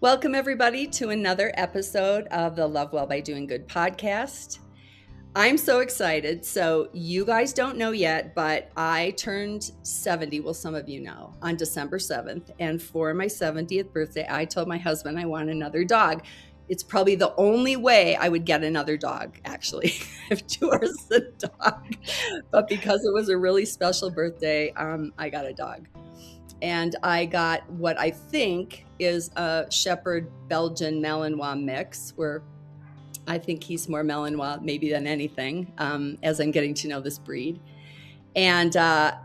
Welcome, everybody, to another episode of the Love Well by Doing Good podcast. I'm so excited. So, you guys don't know yet, but I turned 70. Well, some of you know, on December 7th. And for my 70th birthday, I told my husband I want another dog. It's probably the only way I would get another dog, actually, if yours is a dog. But because it was a really special birthday, I got a dog. And I got what I think is a Shepherd Belgian Malinois mix, where I think he's more Malinois maybe than anything, as I'm getting to know this breed. And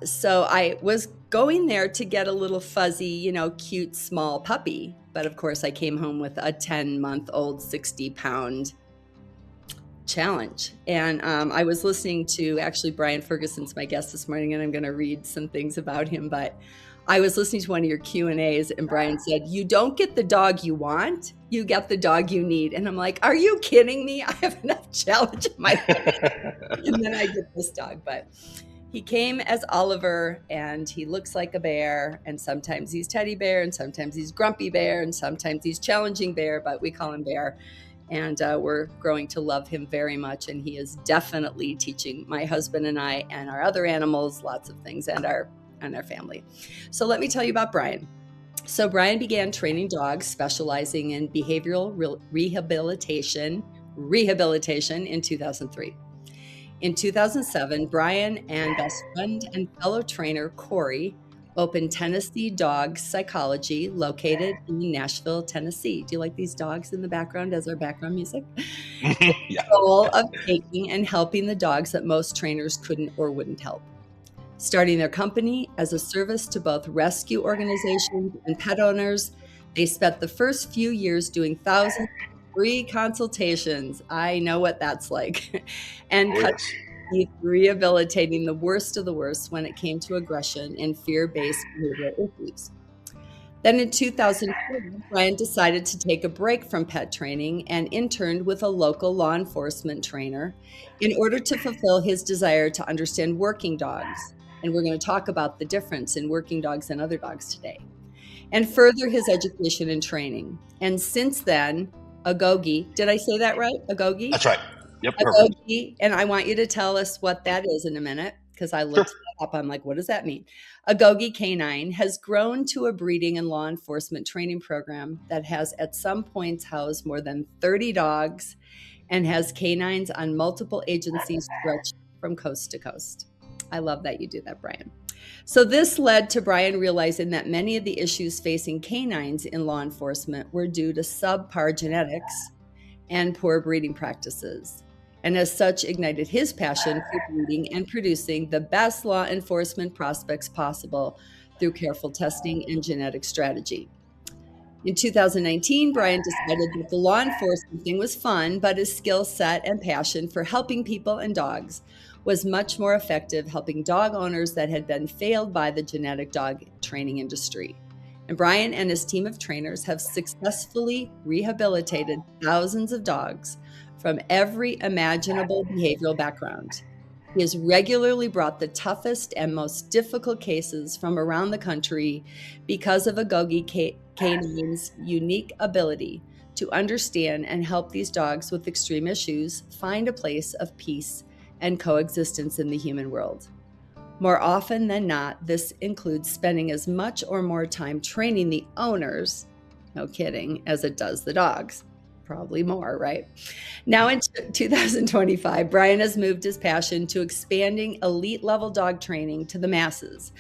so I was going there to get a little fuzzy, cute, small puppy. But of course, I came home with a 10-month-old, 60-pound challenge. And I was listening to, actually, Brian Ferguson's my guest this morning, and I'm going to read some things about him. But I was listening to one of your Q&As, and Brian said, you don't get the dog you want, you get the dog you need. And I'm like, are you kidding me? I have enough challenge in my life. And then I get this dog. But he came as Oliver, and he looks like a bear. And sometimes he's teddy bear, and sometimes he's grumpy bear, and sometimes he's challenging bear, but we call him Bear. And we're growing to love him very much. And he is definitely teaching my husband and I and our other animals lots of things, and our family. So let me tell you about Brian. So Brian began training dogs, specializing in behavioral rehabilitation in 2003. In 2007, Brian and best friend and fellow trainer Corey opened Tennessee Dog Psychology, located in Nashville, Tennessee. Do you like these dogs in the background as our background music? Yeah. The goal of taking and helping the dogs that most trainers couldn't or wouldn't help. Starting their company as a service to both rescue organizations and pet owners, they spent the first few years doing thousands of free consultations. I know what that's like. And rehabilitating the worst of the worst when it came to aggression and fear-based behavioral issues. Then in 2004, Brian decided to take a break from pet training and interned with a local law enforcement trainer in order to fulfill his desire to understand working dogs. And we're going to talk about the difference in working dogs and other dogs today, and further his education and training. And since then, Agoge, did I say that right? Agoge? That's right. Yep. Perfect. Agoge, and I want you to tell us what that is in a minute, because I looked that up. I'm like, what does that mean? Agoge Canine has grown to a breeding and law enforcement training program that has at some points housed more than 30 dogs and has canines on multiple agencies stretched from coast to coast. I love that you do that, Brian. So this led to Brian realizing that many of the issues facing canines in law enforcement were due to subpar genetics and poor breeding practices, and as such ignited his passion for breeding and producing the best law enforcement prospects possible through careful testing and genetic strategy. In 2019, Brian decided that the law enforcement thing was fun, but his skill set and passion for helping people and dogs was much more effective helping dog owners that had been failed by the genetic dog training industry. And Brian and his team of trainers have successfully rehabilitated thousands of dogs from every imaginable behavioral background. He has regularly brought the toughest and most difficult cases from around the country because of Agoge Canine's unique ability to understand and help these dogs with extreme issues find a place of peace and coexistence in the human world. More often than not, this includes spending as much or more time training the owners, no kidding, as it does the dogs. Probably more, right? Now in 2025, Brian has moved his passion to expanding elite level dog training to the masses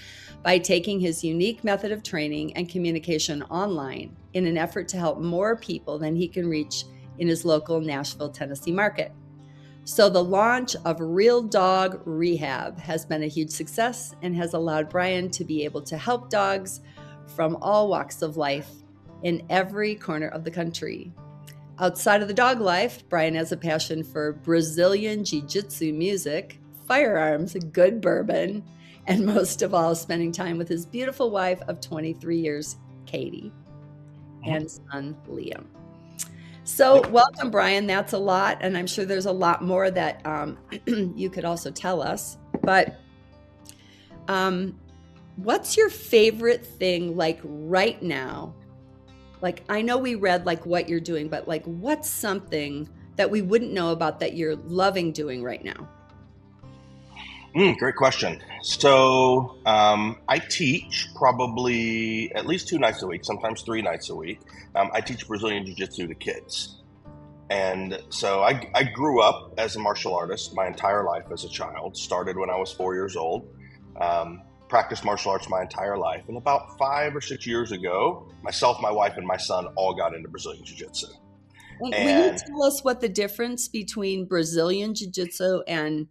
by taking his unique method of training and communication online in an effort to help more people than he can reach in his local Nashville, Tennessee market. So the launch of Real Dog Rehab has been a huge success and has allowed Brian to be able to help dogs from all walks of life in every corner of the country. Outside of the dog life, Brian has a passion for Brazilian jiu-jitsu music, firearms, good bourbon, and most of all, spending time with his beautiful wife of 23 years, Katie, and son, Liam. So welcome, Brian. That's a lot. And I'm sure there's a lot more that you could also tell us. But what's your favorite thing, like right now, Like, I know we read like what you're doing, but like, what's something that we wouldn't know about that you're loving doing right now? Great question. So I teach probably at least 2 nights a week, sometimes 3 nights a week. I teach Brazilian Jiu-Jitsu to kids. And so I grew up as a martial artist my entire life as a child. Started when I was 4 years old. Practiced martial arts my entire life. And about 5 or 6 years ago, myself, my wife, and my son all got into Brazilian Jiu-Jitsu. And will you And tell us what the difference between Brazilian Jiu-Jitsu and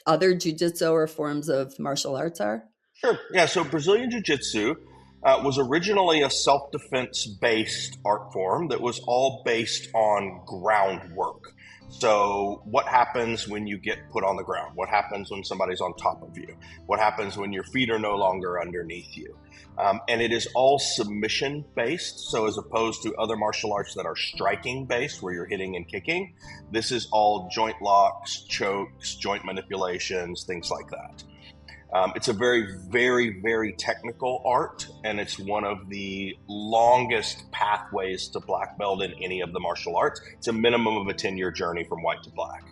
other Jiu-Jitsu or forms of martial arts are? sure, yeah, so Brazilian Jiu-Jitsu was originally a self-defense based art form that was all based on groundwork. So, what happens when you get put on the ground? What happens when somebody's on top of you? What happens when your feet are no longer underneath you? And it is all submission based. So, as opposed to other martial arts that are striking based, where you're hitting and kicking, this is all joint locks, chokes, joint manipulations, things like that. It's a very, very, very technical art, and it's one of the longest pathways to black belt in any of the martial arts. It's a minimum of a 10-year journey from white to black,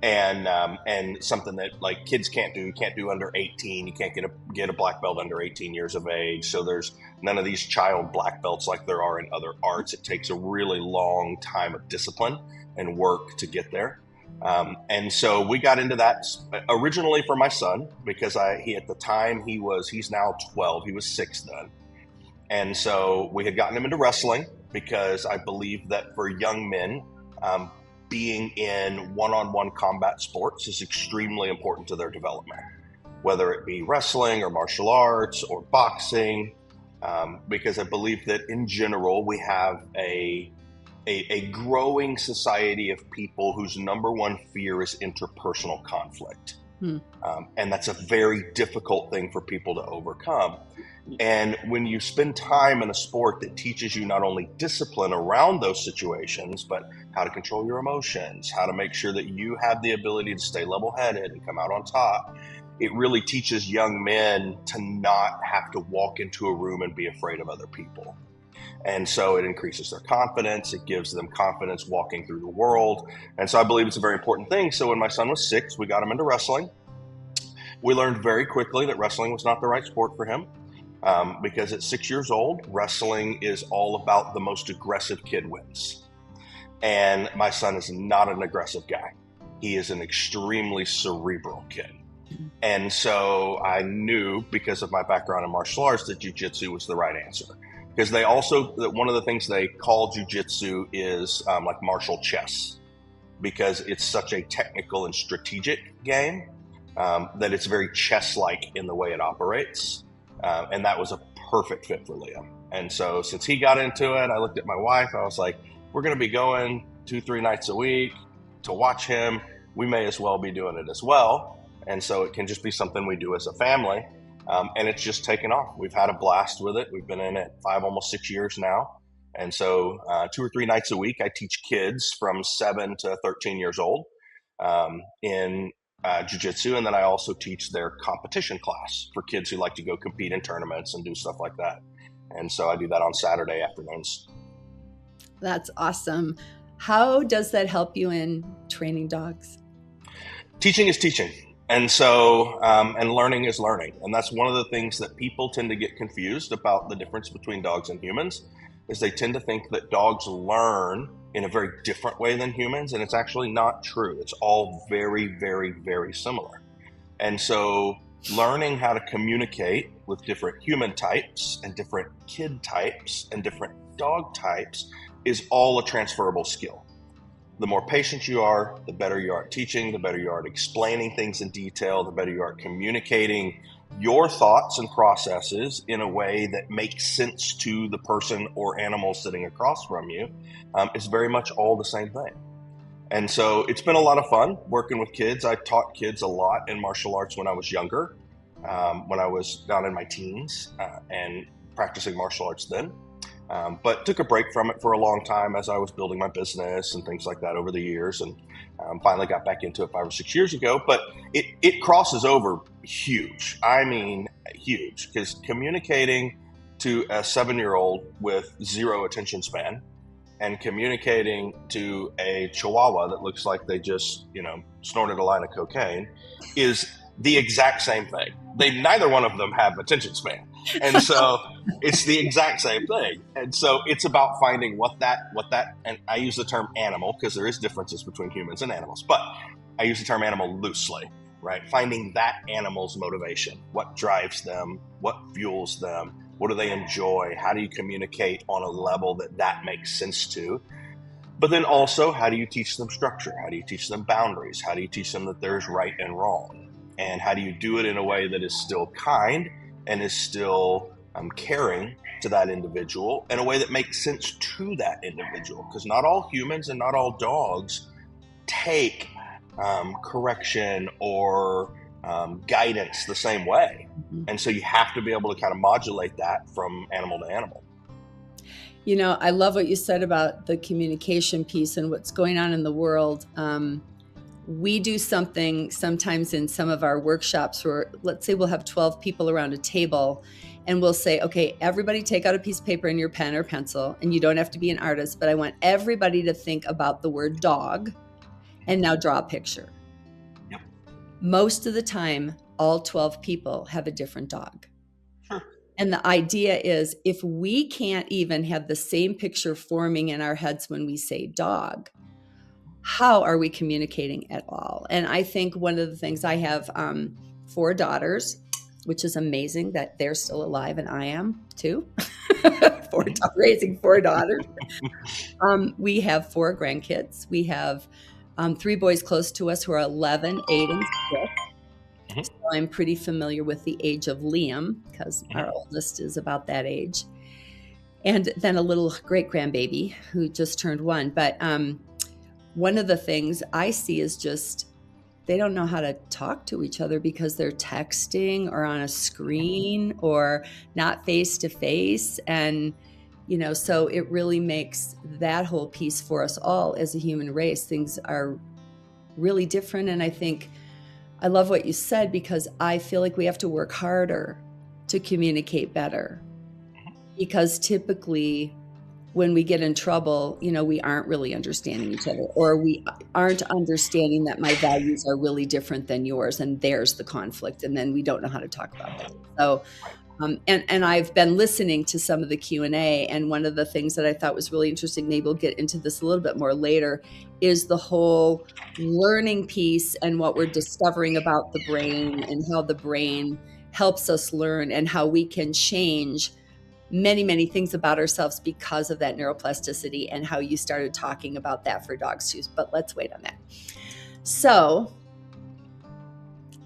and something that like kids can't do. You can't do under 18. You can't get a black belt under 18 years of age. So there's none of these child black belts like there are in other arts. It takes a really long time of discipline and work to get there. And so we got into that originally for my son because he at the time he's now 12. He was 6 then. And so we had gotten him into wrestling because I believe that for young men, being in one-on-one combat sports is extremely important to their development, whether it be wrestling or martial arts or boxing, because I believe that in general we have a growing society of people whose number one fear is interpersonal conflict. And that's a very difficult thing for people to overcome. And when you spend time in a sport that teaches you not only discipline around those situations, but how to control your emotions, how to make sure that you have the ability to stay level-headed and come out on top, it really teaches young men to not have to walk into a room and be afraid of other people. And so it increases their confidence. It gives them confidence walking through the world. And so I believe it's a very important thing. So when my son was 6, we got him into wrestling. We learned very quickly that wrestling was not the right sport for him because at 6 years old, wrestling is all about the most aggressive kid wins. And my son is not an aggressive guy. He is an extremely cerebral kid. And so I knew, because of my background in martial arts, that jiu-jitsu was the right answer. Because they also, one of the things they call jiu-jitsu is like martial chess, because it's such a technical and strategic game that it's very chess-like in the way it operates. And that was a perfect fit for Liam. And so since he got into it, I looked at my wife. I was like, we're going to be going 2-3 nights a week to watch him. We may as well be doing it as well. And so it can just be something we do as a family. And it's just taken off. We've had a blast with it. We've been in it 5, almost 6 years now. And so 2 or 3 nights a week, I teach kids from 7 to 13 years old in jiu-jitsu. And then I also teach their competition class for kids who like to go compete in tournaments and do stuff like that. And so I do that on Saturday afternoons. That's awesome. How does that help you in training dogs? Teaching is teaching. And so, and learning is learning. And that's one of the things that people tend to get confused about the difference between dogs and humans, is they tend to think that dogs learn in a very different way than humans. And it's actually not true. It's all very, very, very similar. And so learning how to communicate with different human types and different kid types and different dog types is all a transferable skill. The more patient you are, the better you are at teaching, the better you are at explaining things in detail, the better you are at communicating your thoughts and processes in a way that makes sense to the person or animal sitting across from you. It's very much all the same thing. And so it's been a lot of fun working with kids. I taught kids a lot in martial arts when I was younger, when I was down in my teens and practicing martial arts then. But took a break from it for a long time as I was building my business and things like that over the years, and finally got back into it 5 or 6 years ago. But it crosses over huge. I mean, huge, because communicating to a 7-year-old with zero attention span and communicating to a Chihuahua that looks like they just, snorted a line of cocaine is the exact same thing. Neither one of them have attention span. And so it's the exact same thing. And so it's about finding what that, and I use the term animal because there is differences between humans and animals, but I use the term animal loosely, right? Finding that animal's motivation, what drives them, what fuels them, what do they enjoy? How do you communicate on a level that makes sense to? But then also, how do you teach them structure? How do you teach them boundaries? How do you teach them that there's right and wrong? And how do you do it in a way that is still kind and is still caring to that individual in a way that makes sense to that individual? Because not all humans and not all dogs take correction or guidance the same way. And so you have to be able to kind of modulate that from animal to animal. I love what you said about the communication piece and what's going on in the world. We do something sometimes in some of our workshops where, let's say we'll have 12 people around a table and we'll say, okay, everybody take out a piece of paper and your pen or pencil, and you don't have to be an artist, but I want everybody to think about the word dog and now draw a picture. Yep. Most of the time, all 12 people have a different dog. Sure. And the idea is, if we can't even have the same picture forming in our heads when we say dog, how are we communicating at all? And I think one of the things, I have 4 daughters, which is amazing that they're still alive, and I am too. Raising 4 daughters. We have 4 grandkids. We have 3 boys close to us who are 11, 8, and 6. So I'm pretty familiar with the age of Liam because our oldest is about that age. And then a little great grandbaby who just turned 1. But one of the things I see is just they don't know how to talk to each other because they're texting or on a screen or not face to face. And, so it really makes that whole piece for us all as a human race. Things are really different. And I think I love what you said, because I feel like we have to work harder to communicate better, because typically when we get in trouble, we aren't really understanding each other, or we aren't understanding that my values are really different than yours, and there's the conflict, and then we don't know how to talk about that. So, and I've been listening to some of the Q&A, and one of the things that I thought was really interesting, maybe we'll get into this a little bit more later, is the whole learning piece and what we're discovering about the brain and how the brain helps us learn and how we can change many, many things about ourselves because of that neuroplasticity, and how you started talking about that for dogs too. But let's wait on that. So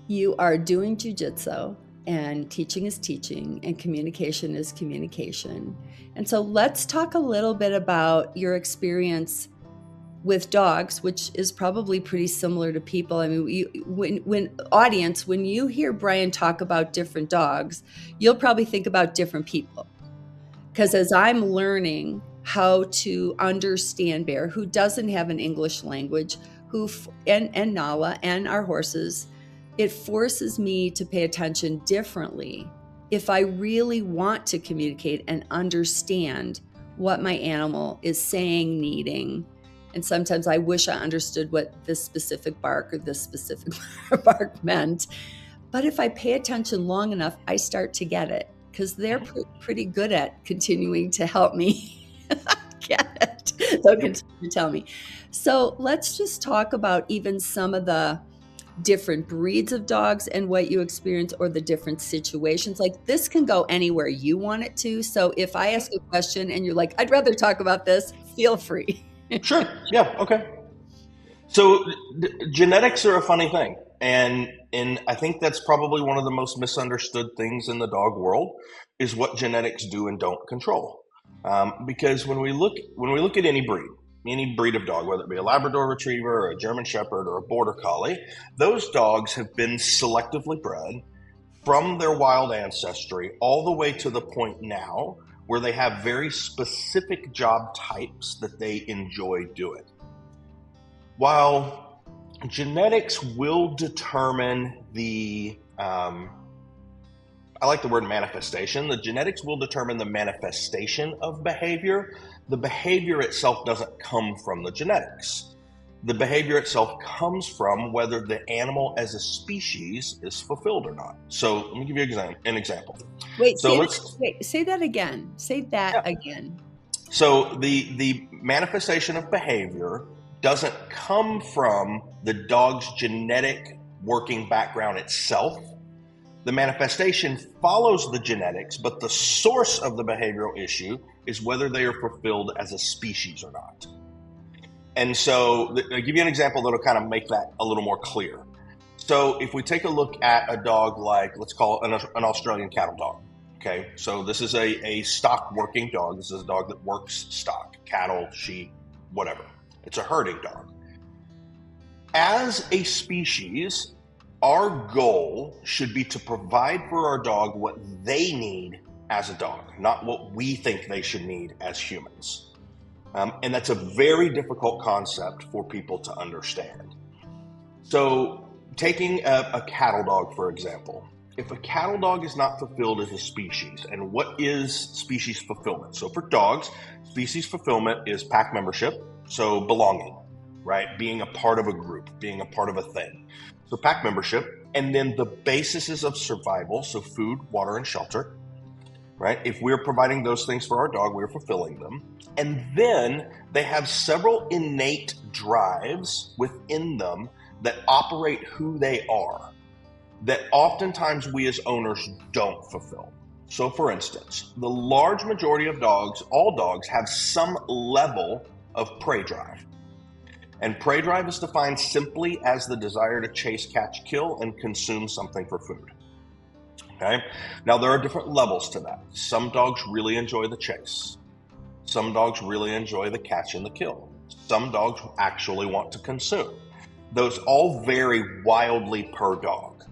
you are doing jiu-jitsu, and teaching is teaching, and communication is communication. And so let's talk a little bit about your experience with dogs, which is probably pretty similar to people. I mean, when you hear Brian talk about different dogs, you'll probably think about different people. Because as I'm learning how to understand Bear, who doesn't have an English language, and Nala and our horses, it forces me to pay attention differently if I really want to communicate and understand what my animal is saying, needing. And sometimes I wish I understood what this specific bark or this specific bark meant. But if I pay attention long enough, I start to get it, because they're pretty good at continuing to help me get it. They'll continue to tell me. So let's just talk about even some of the different breeds of dogs and what you experience, or the different situations. Like, this can go anywhere you want it to. So if I ask a question and you're like, I'd rather talk about this, feel free. Sure. Yeah. Okay. So genetics are a funny thing. And I think that's probably one of the most misunderstood things in the dog world, is what genetics do and don't control. Because when we look at any breed of dog, whether it be a Labrador Retriever or a German Shepherd or a Border Collie, those dogs have been selectively bred from their wild ancestry all the way to the point now where they have very specific job types that they enjoy doing. While genetics will determine the I like the word manifestation. The genetics will determine the manifestation of behavior. The behavior itself doesn't come from the genetics. The behavior itself comes from whether the animal as a species is fulfilled or not. So let me give you an example. Wait, So say that again. Say that yeah. again. So the manifestation of behavior doesn't come from the dog's genetic working background itself. The manifestation follows the genetics, but the source of the behavioral issue is whether they are fulfilled as a species or not. And so I'll give you an example that'll kind of make that a little more clear. So if we take a look at a dog like, let's call it an Australian cattle dog. Okay, so this is a stock working dog. This is a dog that works stock, cattle, sheep, whatever. It's a herding dog. As a species, our goal should be to provide for our dog what they need as a dog, not what we think they should need as humans. And that's a very difficult concept for people to understand. So taking a cattle dog, for example, if a cattle dog is not fulfilled as a species, and what is species fulfillment? So for dogs, species fulfillment is pack membership, so belonging, right? Being a part of a group, being a part of a thing. So pack membership, and then the bases of survival, so food, water, and shelter, right? If we're providing those things for our dog, we're fulfilling them. And then they have several innate drives within them that operate who they are, that oftentimes we as owners don't fulfill. So for instance, the large majority of dogs, all dogs, have some level of prey drive. And prey drive is defined simply as the desire to chase, catch, kill, and consume something for food. Okay? Now there are different levels to that. Some dogs really enjoy the chase. Some dogs really enjoy the catch and the kill. Some dogs actually want to consume. Those all vary wildly per dog.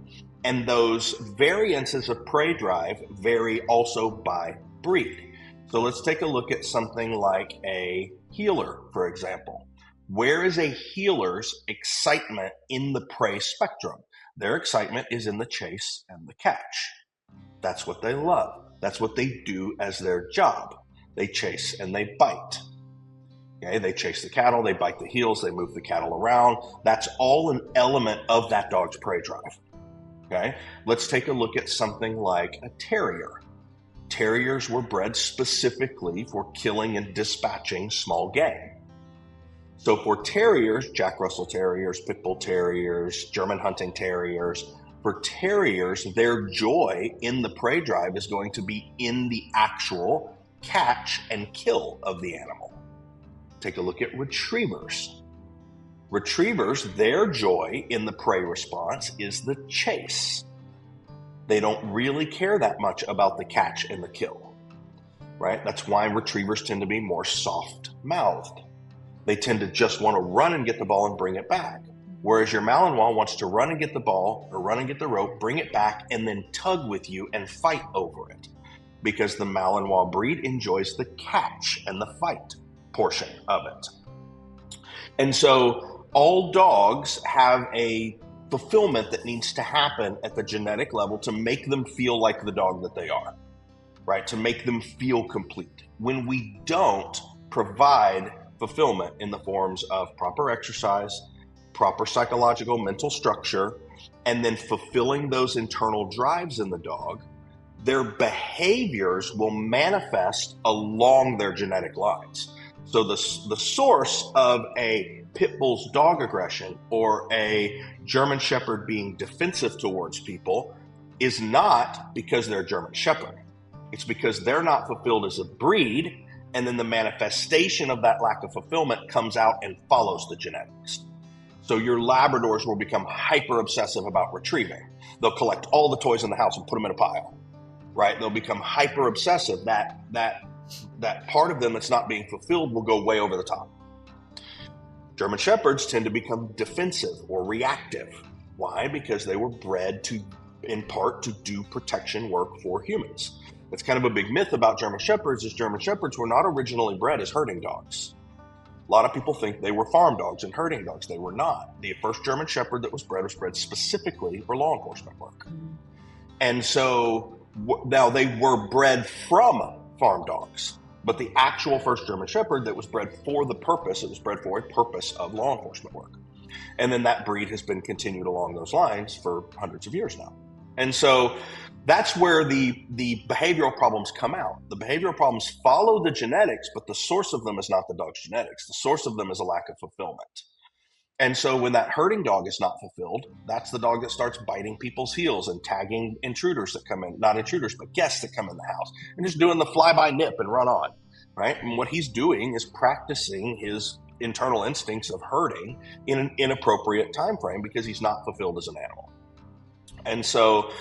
And those variances of prey drive vary also by breed. So let's take a look at something like a heeler, for example. Where is a heeler's excitement in the prey spectrum? Their excitement is in the chase and the catch. That's what they love. That's what they do as their job. They chase and they bite. Okay, they chase the cattle, they bite the heels, they move the cattle around. That's all an element of that dog's prey drive. Okay, let's take a look at something like a terrier. Terriers were bred specifically for killing and dispatching small game. So for terriers, Jack Russell Terriers, Pit Bull Terriers, German hunting terriers, for terriers, their joy in the prey drive is going to be in the actual catch and kill of the animal. Take a look at retrievers. Retrievers, their joy in the prey response is the chase. They don't really care that much about the catch and the kill, right? That's why retrievers tend to be more soft-mouthed. They tend to just want to run and get the ball and bring it back. Whereas your Malinois wants to run and get the ball or run and get the rope, bring it back, and then tug with you and fight over it. Because the Malinois breed enjoys the catch and the fight portion of it. And so all dogs have a fulfillment that needs to happen at the genetic level to make them feel like the dog that they are, right? To make them feel complete. When we don't provide fulfillment in the forms of proper exercise, proper psychological mental structure, and then fulfilling those internal drives in the dog, their behaviors will manifest along their genetic lines. So the source of a Pit Bull's dog aggression or a German Shepherd being defensive towards people is not because they're a German Shepherd. It's because they're not fulfilled as a breed, and then the manifestation of that lack of fulfillment comes out and follows the genetics. So your Labradors will become hyper obsessive about retrieving. They'll collect all the toys in the house and put them in a pile, right? They'll become hyper obsessive. That part of them that's not being fulfilled will go way over the top. German Shepherds tend to become defensive or reactive. Why? Because they were bred to, in part, to do protection work for humans. That's kind of a big myth about German Shepherds is German Shepherds were not originally bred as herding dogs. A lot of people think they were farm dogs and herding dogs. They were not. The first German Shepherd that was bred specifically for law enforcement work. And so Now, they were bred from farm dogs, but the actual first German Shepherd that was bred for the purpose, it was bred for a purpose of law enforcement work. And then that breed has been continued along those lines for hundreds of years now. And so that's where the behavioral problems come out. The behavioral problems follow the genetics, but the source of them is not the dog's genetics. The source of them is a lack of fulfillment. And so when that herding dog is not fulfilled, that's the dog that starts biting people's heels and tagging intruders that come in, not intruders, but guests that come in the house, and just doing the fly-by nip and run on, right? And what he's doing is practicing his internal instincts of herding in an inappropriate time frame because he's not fulfilled as an animal. And so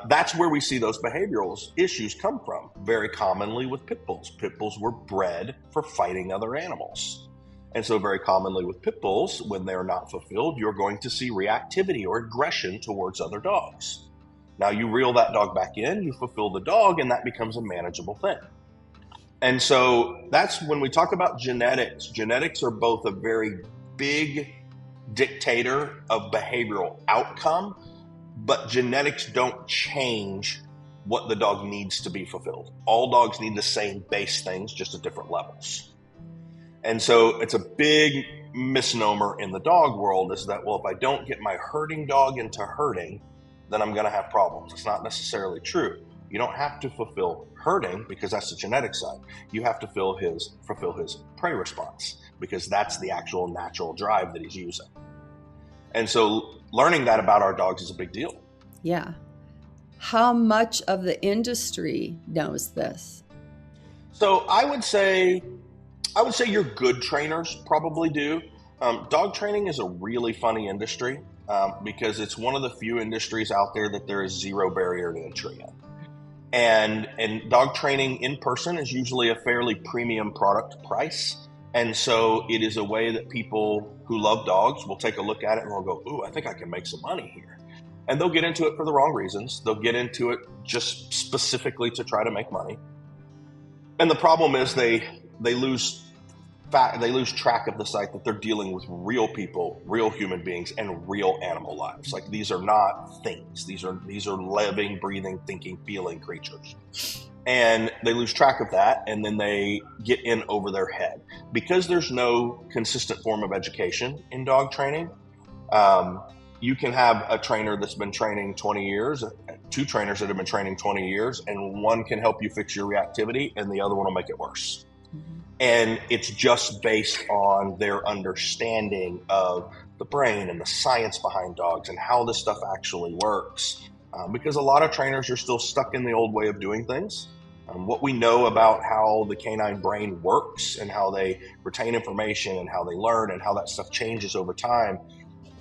that's where we see those behavioral issues come from, very commonly with pit bulls. Pit bulls were bred for fighting other animals. And so very commonly with pit bulls, when they're not fulfilled, you're going to see reactivity or aggression towards other dogs. Now you reel that dog back in, you fulfill the dog, and that becomes a manageable thing. And so that's when we talk about genetics. Genetics are both a very big dictator of behavioral outcome, but genetics don't change what the dog needs to be fulfilled. All dogs need the same base things, just at different levels. And so it's a big misnomer in the dog world is that, well, if I don't get my herding dog into herding, then I'm going to have problems. It's not necessarily true. You don't have to fulfill herding because that's the genetic side. You have to fulfill his prey response because that's the actual natural drive that he's using. And so learning that about our dogs is a big deal. Yeah. How much of the industry knows this? So I would say your good trainers probably do. Dog training is a really funny industry because it's one of the few industries out there that there is zero barrier to entry in. And dog training in person is usually a fairly premium product price. And so it is a way that people who love dogs will take a look at it and they'll go, ooh, I think I can make some money here. And they'll get into it for the wrong reasons. They'll get into it just specifically to try to make money. And the problem is they lose track of the fact that they're dealing with real people, real human beings, and real animal lives. Like these are not things. These are living, breathing, thinking, feeling creatures. And they lose track of that, and then they get in over their head. Because there's no consistent form of education in dog training, you can have a trainer that's been training 20 years, two trainers that have been training 20 years, and one can help you fix your reactivity, and the other one will make it worse. And it's just based on their understanding of the brain and the science behind dogs and how this stuff actually works. Because a lot of trainers are still stuck in the old way of doing things. What we know about how the canine brain works and how they retain information and how they learn and how that stuff changes over time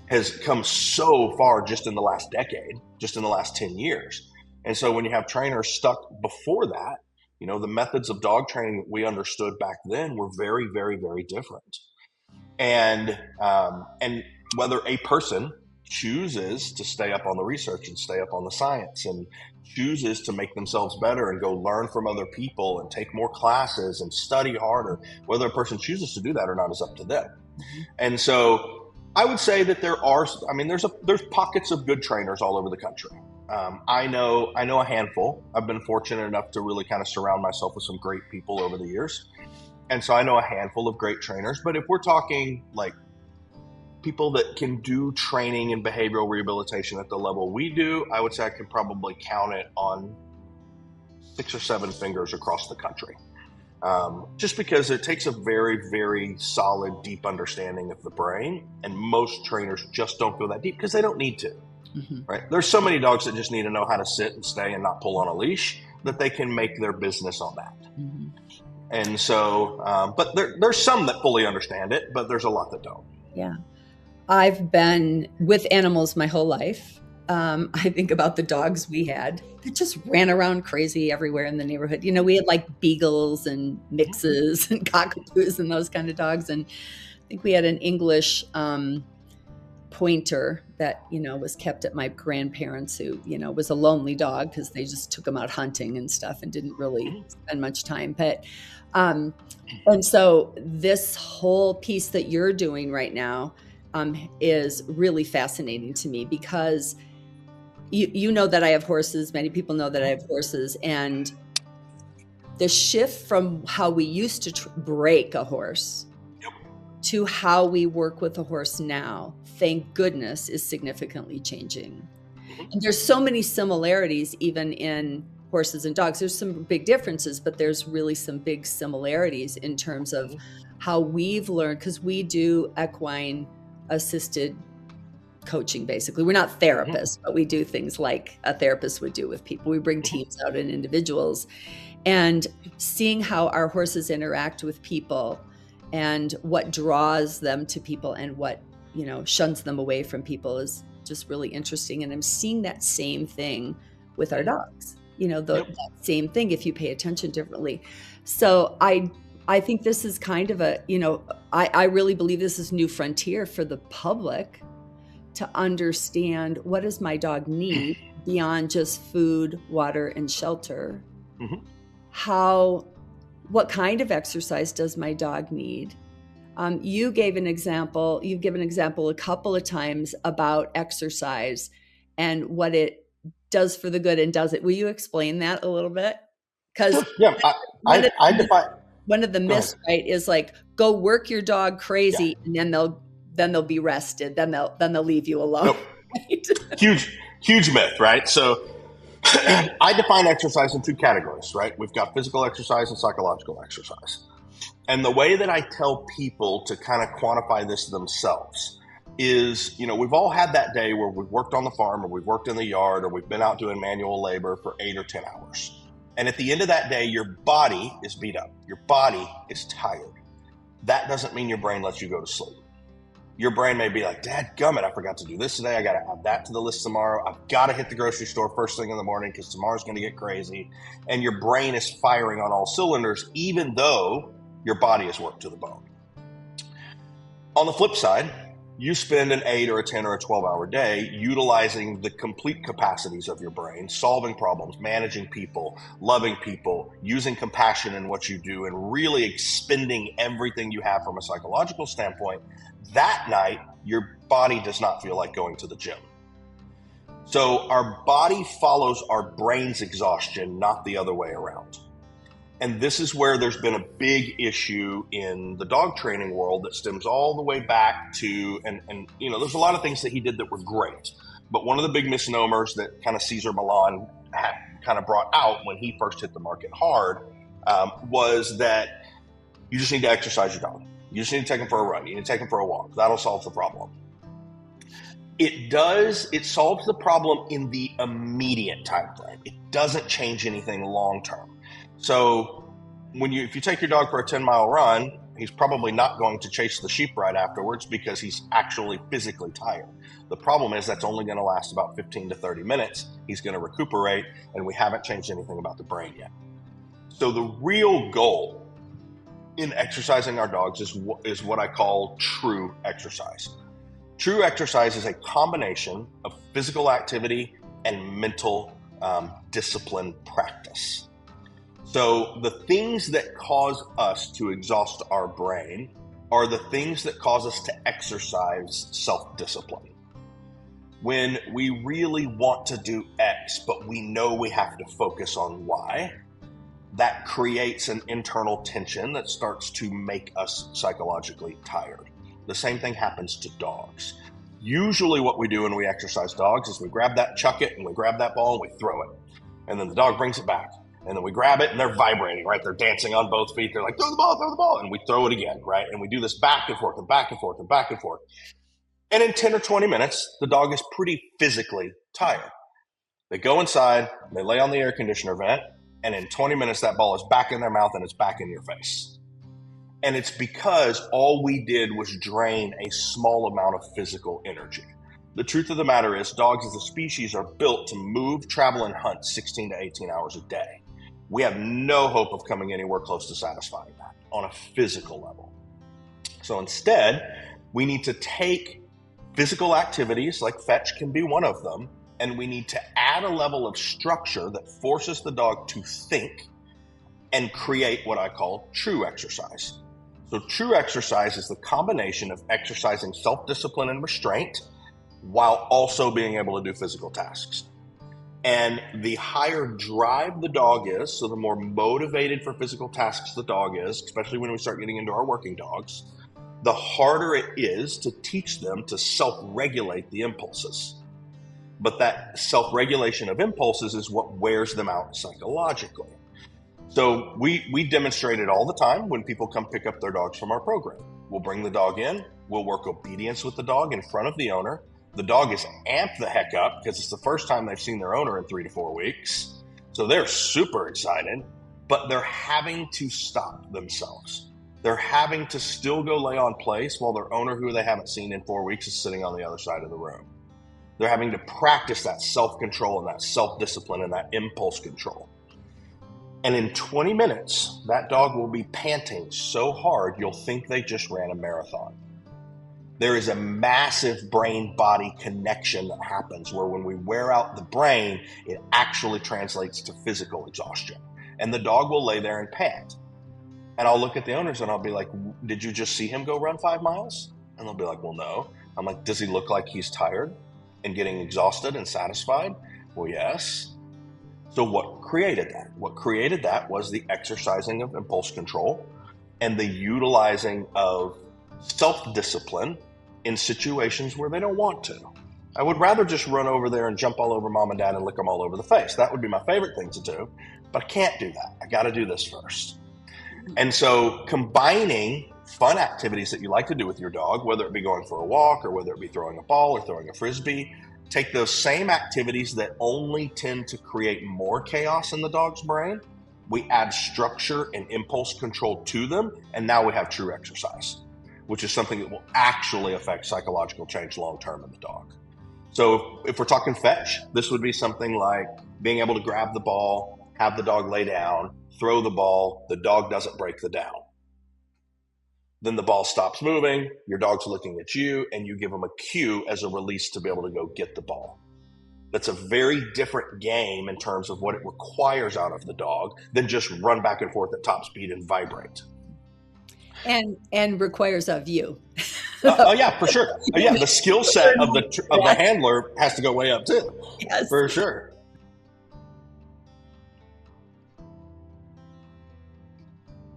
has come so far just in the last decade, just in the last 10 years. And so when you have trainers stuck before that, you know, the methods of dog training that we understood back then were very, very, very different. And whether a person chooses to stay up on the research and stay up on the science and chooses to make themselves better and go learn from other people and take more classes and study harder, whether a person chooses to do that or not is up to them. And so I would say that there's pockets of good trainers all over the country. I know a handful. I've been fortunate enough to really kind of surround myself with some great people over the years. And so I know a handful of great trainers. But if we're talking like people that can do training and behavioral rehabilitation at the level we do, I would say I could probably count it on 6 or 7 fingers across the country. Just because it takes a very, very solid, deep understanding of the brain. And most trainers just don't go that deep because they don't need to. Mm-hmm. Right? There's so many dogs that just need to know how to sit and stay and not pull on a leash that they can make their business on that. Mm-hmm. And so, but there's some that fully understand it, but there's a lot that don't. Yeah. I've been with animals my whole life. I think about the dogs we had that just ran around crazy everywhere in the neighborhood. You know, we had like beagles and mixes and cockapoos and those kind of dogs. And I think we had an English pointer that, you know, was kept at my grandparents who, you know, was a lonely dog because they just took him out hunting and stuff and didn't really spend much time. But, and so this whole piece that you're doing right now is really fascinating to me because you know that I have horses. Many people know that I have horses, and the shift from how we used to break a horse to how we work with a horse now, thank goodness, is significantly changing. And there's so many similarities even in horses and dogs. There's some big differences, but there's really some big similarities in terms of how we've learned, because we do equine assisted coaching. Basically, we're not therapists, but we do things like a therapist would do with people. We bring teams out and individuals, and seeing how our horses interact with people and what draws them to people and what, you know, shuns them away from people is just really interesting. And I'm seeing that same thing with our dogs, you know, that same thing if you pay attention differently. So I think this is kind of a, you know, I really believe this is new frontier for the public to understand, what does my dog need beyond just food, water, and shelter? What kind of exercise does my dog need? You've given an example a couple of times about exercise and what it does for the good and does it. Will you explain that a little bit? Because one of the myths, right, is like, go work your dog crazy and then they'll be rested. Then they'll leave you alone. Right? Huge myth, right? So I define exercise in two categories, right? We've got physical exercise and psychological exercise. And the way that I tell people to kind of quantify this themselves is, you know, we've all had that day where we've worked on the farm or we've worked in the yard or we've been out doing manual labor for 8 or 10 hours. And at the end of that day, your body is beat up. Your body is tired. That doesn't mean your brain lets you go to sleep. Your brain may be like, dadgummit, I forgot to do this today. I got to add that to the list tomorrow. I've got to hit the grocery store first thing in the morning because tomorrow's going to get crazy. And your brain is firing on all cylinders, even though your body is worked to the bone. On the flip side, you spend an 8 or a 10 or a 12-hour day utilizing the complete capacities of your brain, solving problems, managing people, loving people, using compassion in what you do, and really expending everything you have from a psychological standpoint. That night, your body does not feel like going to the gym. So our body follows our brain's exhaustion, not the other way around. And this is where there's been a big issue in the dog training world that stems all the way back to, and you know, there's a lot of things that he did that were great. But one of the big misnomers that kind of Cesar Millan had kind of brought out when he first hit the market hard was that you just need to exercise your dog. You just need to take him for a run. You need to take him for a walk. That'll solve the problem. It does. It solves the problem in the immediate time frame. It doesn't change anything long term. So if you take your dog for a 10-mile run, he's probably not going to chase the sheep right afterwards because he's actually physically tired. The problem is that's only going to last about 15 to 30 minutes. He's going to recuperate, and we haven't changed anything about the brain yet. So the real goal in exercising our dogs is what I call true exercise. True exercise is a combination of physical activity and mental discipline practice. So the things that cause us to exhaust our brain are the things that cause us to exercise self-discipline. When we really want to do X, but we know we have to focus on Y, that creates an internal tension that starts to make us psychologically tired. The same thing happens to dogs. Usually what we do when we exercise dogs is we grab that, chuck it, and we grab that ball and we throw it. And then the dog brings it back. And then we grab it and they're vibrating, right? They're dancing on both feet. They're like, throw the ball. And we throw it again, right? And we do this back and forth and back and forth and back and forth. And in 10 or 20 minutes, the dog is pretty physically tired. They go inside, they lay on the air conditioner vent, and in 20 minutes, that ball is back in their mouth and it's back in your face. And it's because all we did was drain a small amount of physical energy. The truth of the matter is, dogs as a species are built to move, travel, and hunt 16 to 18 hours a day. We have no hope of coming anywhere close to satisfying that on a physical level. So instead, we need to take physical activities, like fetch can be one of them, and we need to add a level of structure that forces the dog to think and create what I call true exercise. So true exercise is the combination of exercising self-discipline and restraint while also being able to do physical tasks. And the higher drive the dog is, so the more motivated for physical tasks the dog is, especially when we start getting into our working dogs, the harder it is to teach them to self-regulate the impulses. But that self-regulation of impulses is what wears them out psychologically. So we demonstrate it all the time when people come pick up their dogs from our program. We'll bring the dog in, we'll work obedience with the dog in front of the owner. The dog is amped the heck up because it's the first time they've seen their owner in 3 to 4 weeks. So they're super excited, but they're having to stop themselves. They're having to still go lay on place while their owner, who they haven't seen in 4 weeks, is sitting on the other side of the room. They're having to practice that self-control and that self-discipline and that impulse control. And in 20 minutes, that dog will be panting so hard, you'll think they just ran a marathon. There is a massive brain-body connection that happens where when we wear out the brain, it actually translates to physical exhaustion. And the dog will lay there and pant. And I'll look at the owners and I'll be like, did you just see him go run 5 miles? And they'll be like, well, no. I'm like, does he look like he's tired and getting exhausted and satisfied? Well, yes. So what created that? What created that was the exercising of impulse control and the utilizing of self-discipline in situations where they don't want to. I would rather just run over there and jump all over mom and dad and lick them all over the face. That would be my favorite thing to do, but I can't do that. I got to do this first. And so combining fun activities that you like to do with your dog, whether it be going for a walk or whether it be throwing a ball or throwing a frisbee, take those same activities that only tend to create more chaos in the dog's brain. We add structure and impulse control to them, and now we have true exercise, which is something that will actually affect psychological change long-term in the dog. So if we're talking fetch, this would be something like being able to grab the ball, have the dog lay down, throw the ball, the dog doesn't break the down. Then the ball stops moving, your dog's looking at you, and you give them a cue as a release to be able to go get the ball. That's a very different game in terms of what it requires out of the dog than just run back and forth at top speed and vibrate. And requires of you. Oh yeah, for sure. Yeah, the skill set of the handler has to go way up too. Yes. For sure.